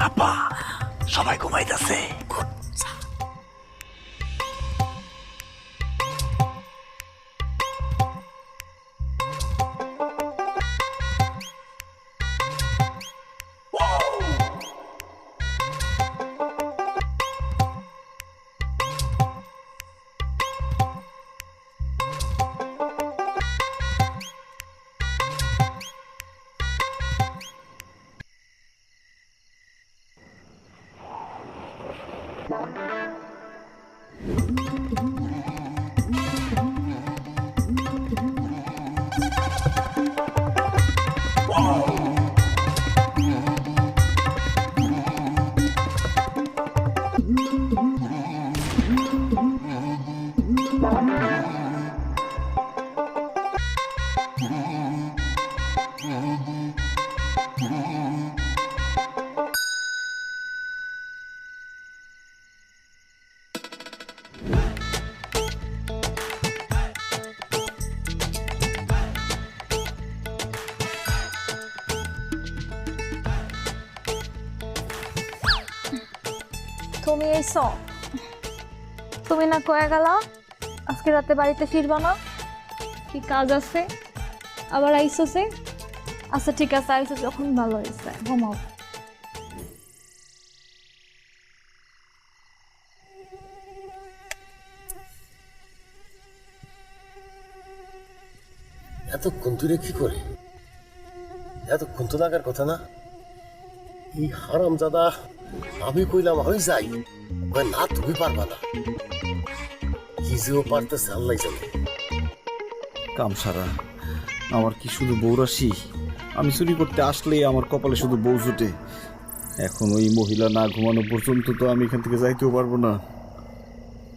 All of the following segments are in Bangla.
আপা সবাই ঘুমাইতেছে। তুমি এসো, তুমি না কয়ে গেলা আজকে রাতে বাড়িতে ফিরবা না, কি কাজ আছে আবার আইসোছে? আচ্ছা ঠিক আছে, আইসো যখন ভালো হয়েছে, ঘুমাও। এতক্ষণ তুই কি করে? এতক্ষণ তো লাগার কথা না। এই হারামজাদা আমি কইলাম হয়ে যাই, না তুমি পারবা না। কি যে ও পারতেছে আল্লাহ জানে। কামসারা, আমার কি শুধু বউরাশি? আমি চুরি করতে আসলেই আমার কপালে শুধু বউ জুটে। এখন ওই মহিলা না ঘুমানো পর্যন্ত তো আমি এখান থেকে যাইতেও পারবো না।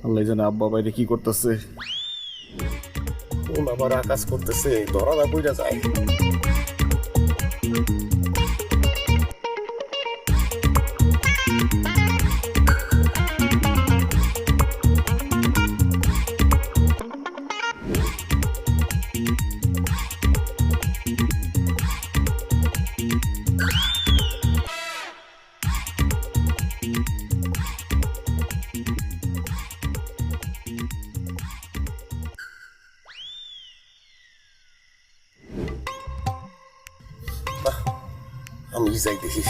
আল্লাহ জানে আব্বা বাইরে কি করতেছে। কোন আবার আকাশ করতেছে, ধরা না কইরা যায়। আমি যাই দেখি।